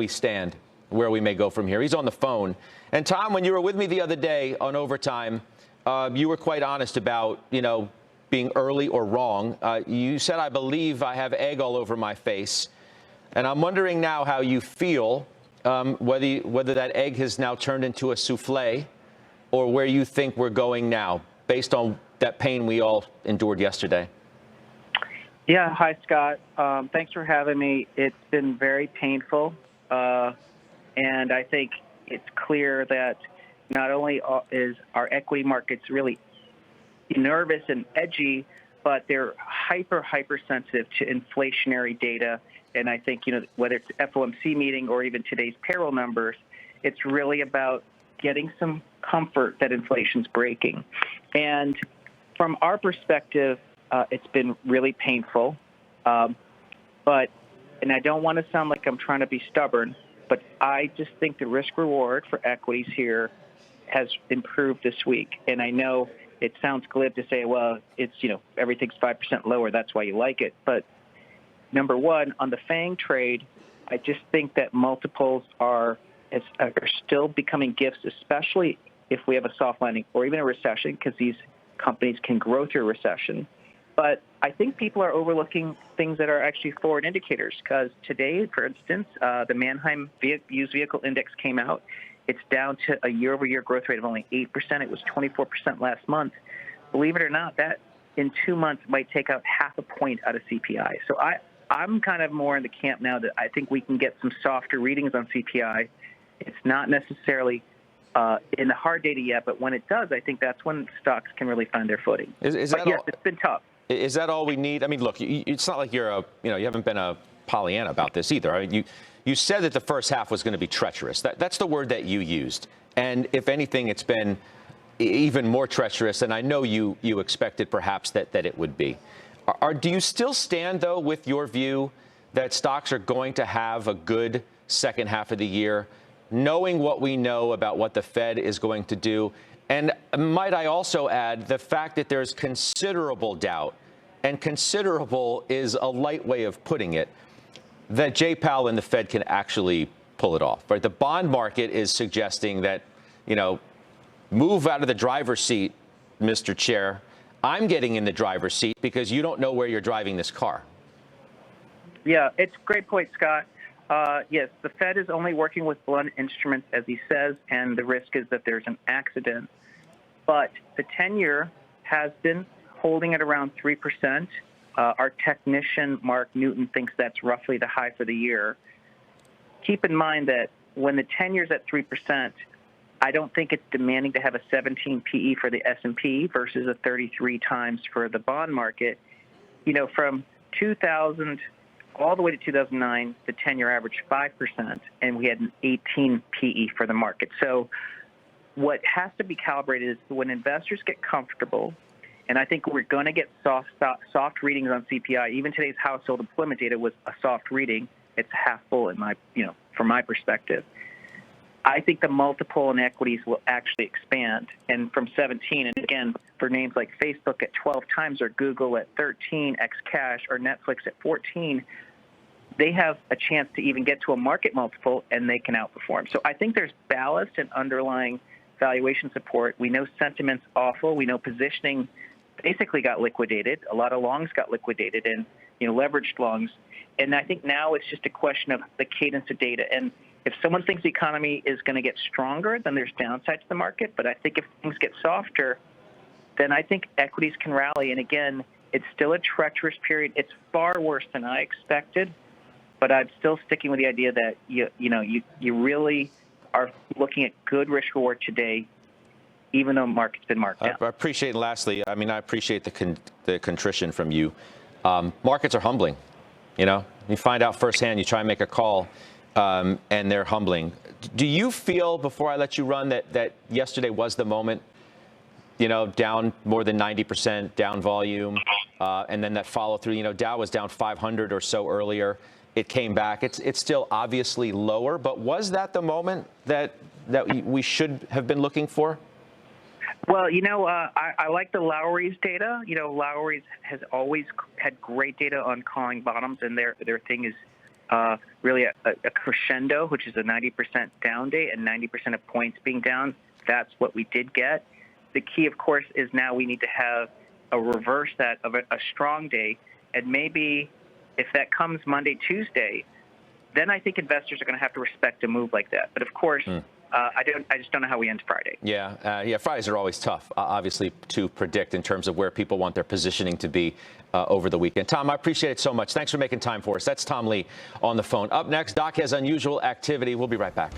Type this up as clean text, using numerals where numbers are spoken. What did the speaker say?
we stand, where we may go from here. He's on the phone. And Tom, when you were with me the other day on Overtime, you were quite honest about, being early or wrong. You said, I believe I have egg all over my face. And I'm wondering now how you feel, whether that egg has now turned into a souffle or where you think we're going now, based on that pain we all endured yesterday. Yeah. Hi, Scott. Thanks for having me. It's been very painful. And I think it's clear that not only is our equity markets really nervous and edgy, but they're hyper sensitive to inflationary data. And I think, whether it's the FOMC meeting or even today's payroll numbers, it's really about getting some comfort that inflation's breaking. And from our perspective, it's been really painful. And I don't want to sound like I'm trying to be stubborn, but I just think the risk reward for equities here has improved this week. And I know it sounds glib to say, well, it's, everything's 5% lower, that's why you like it. But number one, on the FANG trade, I just think that multiples are still becoming gifts, especially if we have a soft landing or even a recession, because these companies can grow through a recession. But I think people are overlooking things that are actually forward indicators, because today, for instance, the Manheim Used Vehicle Index came out. It's down to a year-over-year growth rate of only 8%. It was 24% last month. Believe it or not, that in 2 months might take out half a point out of CPI. So I'm kind of more in the camp now that I think we can get some softer readings on CPI. It's not necessarily in the hard data yet, but when it does, I think that's when stocks can really find their footing. Yes, it's been tough. Is that all we need? I mean, look, it's not like you haven't been a Pollyanna about this either. I mean, you said that the first half was going to be treacherous. That's the word that you used. And if anything, it's been even more treacherous. And I know you expected perhaps that it would be. Do you still stand, though, with your view that stocks are going to have a good second half of the year, knowing what we know about what the Fed is going to do? And might I also add the fact that there's considerable doubt, and considerable is a light way of putting it, that Jay Powell and the Fed can actually pull it off. Right? The bond market is suggesting that, move out of the driver's seat, Mr. Chair. I'm getting in the driver's seat because you don't know where you're driving this car. Yeah, it's a great point, Scott. Yes, the Fed is only working with blunt instruments, as he says, and the risk is that there's an accident. But the 10-year has been holding at around 3%. Our technician, Mark Newton, thinks that's roughly the high for the year. Keep in mind that when the 10-year's at 3%, I don't think it's demanding to have a 17 PE for the S&P versus a 33 times for the bond market. From 2000 all the way to 2009, the 10-year averaged 5%, and we had an 18 PE for the market. So what has to be calibrated is when investors get comfortable, and I think we're going to get soft readings on CPI. Even today's household employment data was a soft reading. It's half full from my perspective. I think the multiple in equities will actually expand. And from 17, and again, for names like Facebook at 12 times or Google at 13, X cash, or Netflix at 14, they have a chance to even get to a market multiple and they can outperform. So I think there's ballast and underlying valuation support. We know sentiment's awful. We know positioning basically got liquidated. A lot of longs got liquidated and leveraged longs. And I think now it's just a question of the cadence of data. And if someone thinks the economy is going to get stronger, then there's downside to the market. But I think if things get softer, then I think equities can rally. And again, it's still a treacherous period. It's far worse than I expected. But I'm still sticking with the idea that you really are looking at good risk reward today, even though the market's been marked down. I appreciate, and lastly, I appreciate the contrition from you. Markets are humbling. You find out firsthand, you try and make a call, and they're humbling. Do you feel, before I let you run, that yesterday was the moment, down more than 90%, down volume, and then that follow through? Dow was down 500 or so earlier. It came back. It's still obviously lower, but was that the moment that we should have been looking for? Well, I like the Lowry's data. Lowry's has always had great data on calling bottoms, and their thing is really a crescendo, which is a 90% down day and 90% of points being down. That's what we did get. The key, of course, is now we need to have a reverse that of a strong day. And maybe if that comes Monday, Tuesday, then I think investors are going to have to respect a move like that. But of course, I just don't know how we end Friday. Yeah, Fridays are always tough, obviously, to predict in terms of where people want their positioning to be over the weekend. Tom, I appreciate it so much. Thanks for making time for us. That's Tom Lee on the phone. Up next, Doc has unusual activity. We'll be right back.